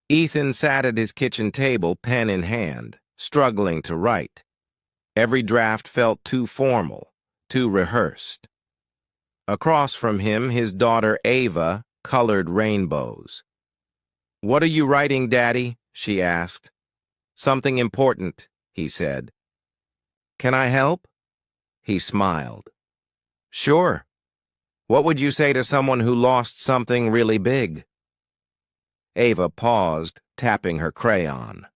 Ethan sat at his kitchen table, pen in hand, struggling to write. Every draft felt too formal, too rehearsed. Across from him, his daughter Ava colored rainbows. "What are you writing, Daddy?" she asked. "Something important," he said. "Can I help?" He smiled. "Sure. What would you say to someone who lost something really big?" Ava paused, tapping her crayon.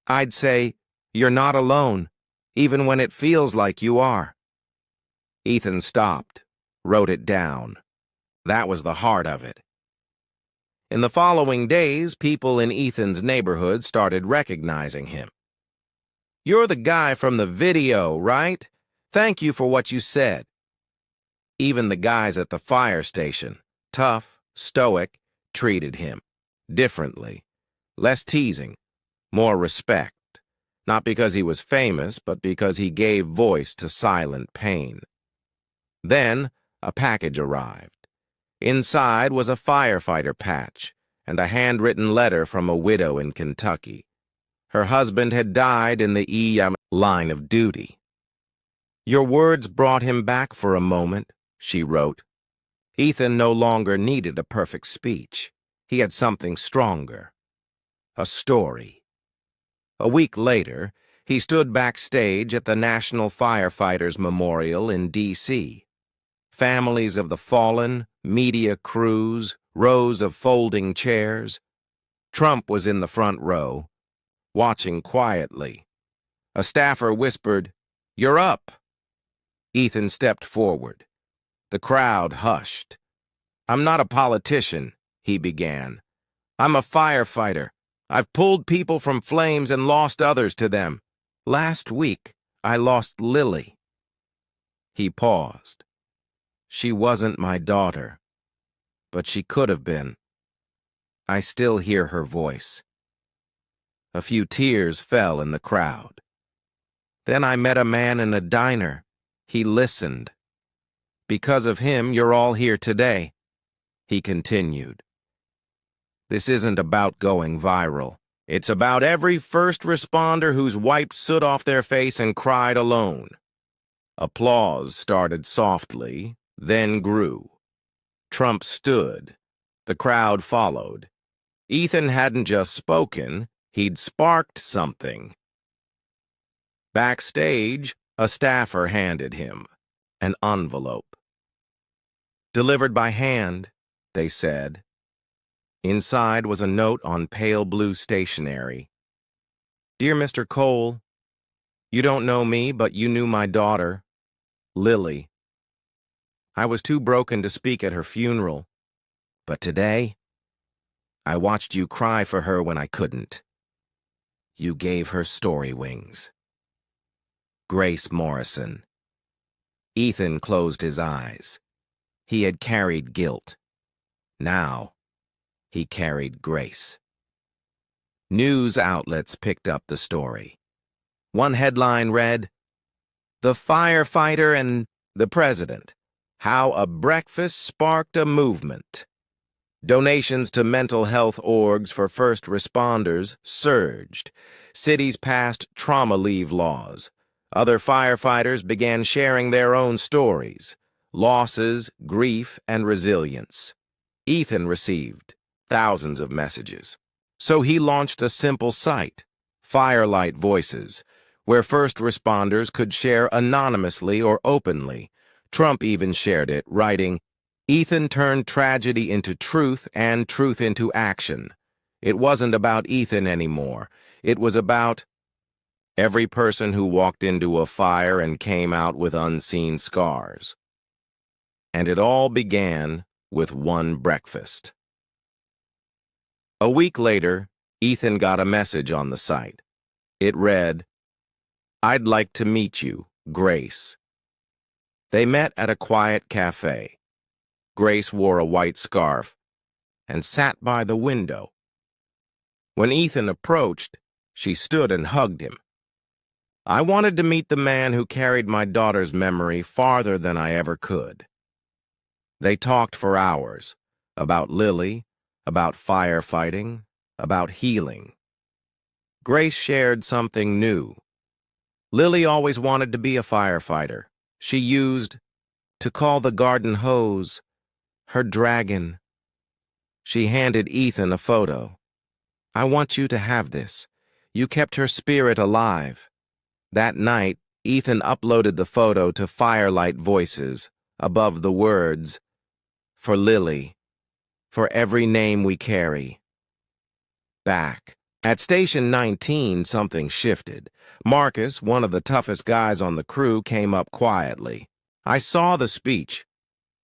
"I'd say, you're not alone, even when it feels like you are." Ethan stopped, wrote it down. That was the heart of it. In the following days, people in Ethan's neighborhood started recognizing him. "You're the guy from the video, right? Thank you for what you said." Even the guys at the fire station, tough, stoic, treated him differently, less teasing, more respect, not because he was famous, but because he gave voice to silent pain. Then a package arrived. Inside was a firefighter patch and a handwritten letter from a widow in Kentucky. Her husband had died in the EM line of duty. "Your words brought him back for a moment," she wrote. Ethan no longer needed a perfect speech. He had something stronger. A story. A week later, he stood backstage at the National Firefighters Memorial in D.C. Families of the fallen, media crews, rows of folding chairs. Trump was in the front row, watching quietly. A staffer whispered, "You're up." Ethan stepped forward. The crowd hushed. "I'm not a politician," he began. "I'm a firefighter. I've pulled people from flames and lost others to them. Last week, I lost Lily." He paused. "She wasn't my daughter, but she could have been. I still hear her voice." A few tears fell in the crowd. "Then I met a man in a diner. He listened. Because of him, you're all here today," he continued. "This isn't about going viral. It's about every first responder who's wiped soot off their face and cried alone." Applause started softly, then grew. Trump stood. The crowd followed. Ethan hadn't just spoken, he'd sparked something. Backstage, a staffer handed him an envelope. "Delivered by hand," they said. Inside was a note on pale blue stationery. "Dear Mr. Cole, you don't know me, but you knew my daughter, Lily. I was too broken to speak at her funeral, but today, I watched you cry for her when I couldn't. You gave her story wings. Grace Morrison." Ethan closed his eyes. He had carried guilt. Now, he carried grace. News outlets picked up the story. One headline read, "The Firefighter and the President. How a Breakfast Sparked a Movement." Donations to mental health orgs for first responders surged. Cities passed trauma leave laws. Other firefighters began sharing their own stories, losses, grief, and resilience. Ethan received thousands of messages. So he launched a simple site, Firelight Voices, where first responders could share anonymously or openly. Trump even shared it, writing, "Ethan turned tragedy into truth and truth into action. It wasn't about Ethan anymore. It was about every person who walked into a fire and came out with unseen scars." And it all began with one breakfast. A week later, Ethan got a message on the site. It read, "I'd like to meet you, Grace." They met at a quiet cafe. Grace wore a white scarf and sat by the window. When Ethan approached, she stood and hugged him. "I wanted to meet the man who carried my daughter's memory farther than I ever could." They talked for hours, about Lily, about firefighting, about healing. Grace shared something new. Lily always wanted to be a firefighter. She used to call the garden hose her dragon. She handed Ethan a photo. I want you to have this. You kept her spirit alive. That night, Ethan uploaded the photo to Firelight Voices, above the words, for Lily, for every name we carry. Back. At Station 19, something shifted. Marcus, one of the toughest guys on the crew, came up quietly. I saw the speech.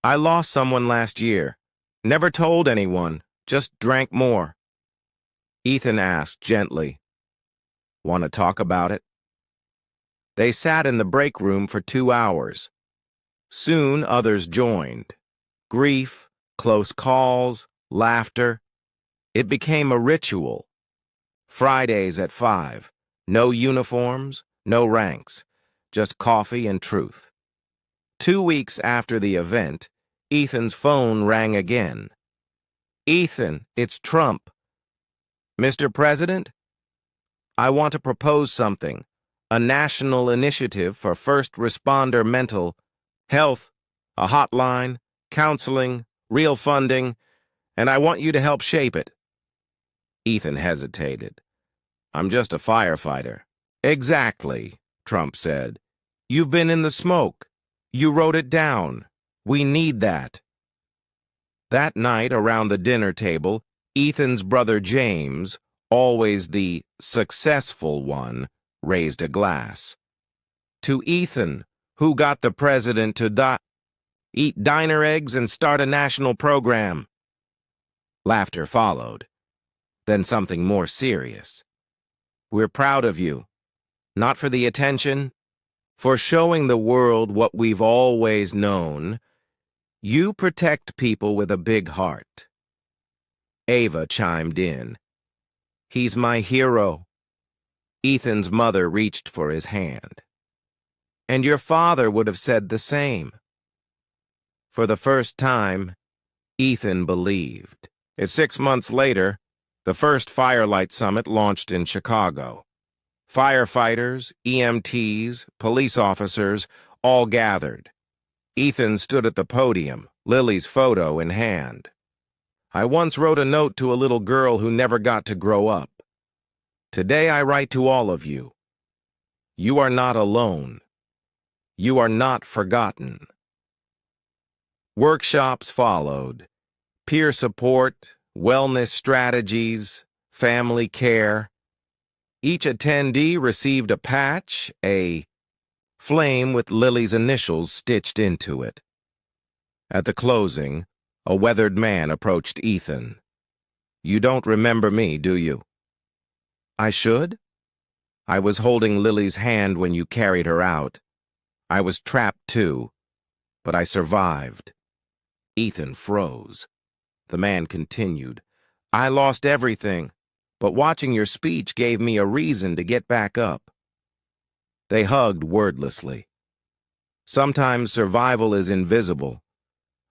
I lost someone last year. Never told anyone, just drank more. Ethan asked gently, Want to talk about it? They sat in the break room for 2 hours. Soon others joined. Grief, close calls, laughter. It became a ritual. Fridays at 5. No uniforms, no ranks, just coffee and truth. 2 weeks after the event, Ethan's phone rang again. Ethan, it's Trump. Mr. President, I want to propose something. A national initiative for first responder mental health, a hotline, counseling, real funding, and I want you to help shape it. Ethan hesitated. I'm just a firefighter. Exactly, Trump said. You've been in the smoke. You wrote it down. We need that. That night, around the dinner table, Ethan's brother James, always the successful one, raised a glass. To Ethan, who got the president to eat diner eggs and start a national program. Laughter followed. Then something more serious. We're proud of you. Not for the attention, for showing the world what we've always known. You protect people with a big heart. Ava chimed in. He's my hero. Ethan's mother reached for his hand. And your father would have said the same. For the first time, Ethan believed. 6 months later, the first Firelight Summit launched in Chicago. Firefighters, EMTs, police officers, all gathered. Ethan stood at the podium, Lily's photo in hand. I once wrote a note to a little girl who never got to grow up. Today I write to all of you. You are not alone. You are not forgotten. Workshops followed. Peer support, wellness strategies, family care. Each attendee received a patch, a flame with Lily's initials stitched into it. At the closing, a weathered man approached Ethan. You don't remember me, do you? I should? I was holding Lily's hand when you carried her out. I was trapped too, but I survived. Ethan froze. The man continued. I lost everything, but watching your speech gave me a reason to get back up. They hugged wordlessly. Sometimes survival is invisible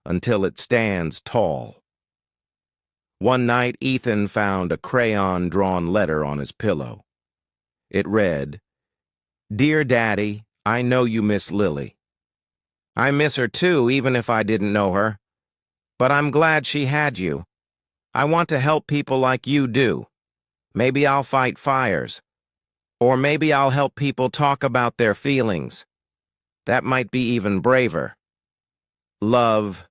until it stands tall. One night, Ethan found a crayon-drawn letter on his pillow. It read, Dear Daddy, I know you miss Lily. I miss her too, even if I didn't know her. But I'm glad she had you. I want to help people like you do. Maybe I'll fight fires. Or maybe I'll help people talk about their feelings. That might be even braver. Love.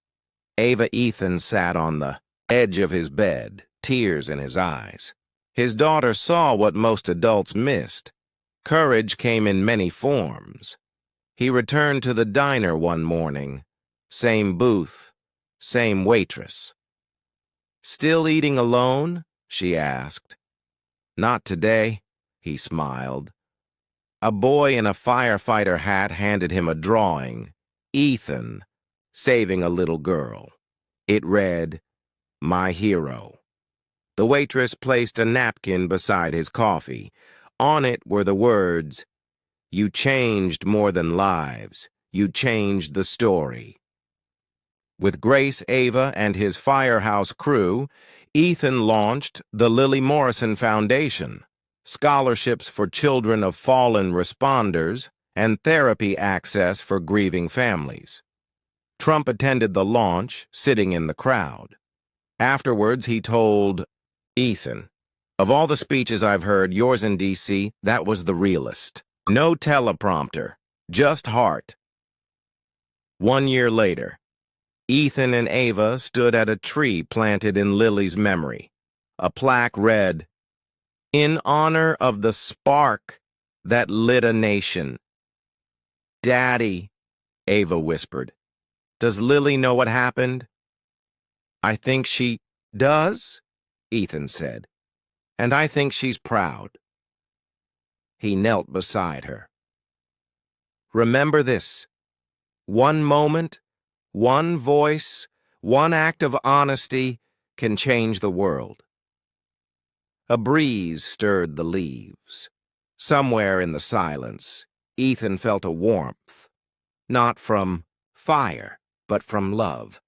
Ava. Ethan sat on the edge of his bed, tears in his eyes. His daughter saw what most adults missed. Courage came in many forms. He returned to the diner one morning. Same booth, same waitress. Still eating alone? She asked. Not today, he smiled. A boy in a firefighter hat handed him a drawing. Ethan, saving a little girl. It read, My hero. The waitress placed a napkin beside his coffee. On it were the words, You changed more than lives. You changed the story. With Grace, Ava, and his firehouse crew, Ethan launched the Lily Morrison Foundation, scholarships for children of fallen responders, and therapy access for grieving families. Trump attended the launch, sitting in the crowd. Afterwards, he told Ethan, "Of all the speeches I've heard, yours in D.C., that was the realest. No teleprompter, just heart." 1 year later, Ethan and Ava stood at a tree planted in Lily's memory. A plaque read, "In honor of the spark that lit a nation." "Daddy," Ava whispered, "does Lily know what happened?" "I think she does," Ethan said, "and I think she's proud." He knelt beside her. "Remember this. One moment, one voice, one act of honesty can change the world." A breeze stirred the leaves. Somewhere in the silence, Ethan felt a warmth, not from fire, but from love.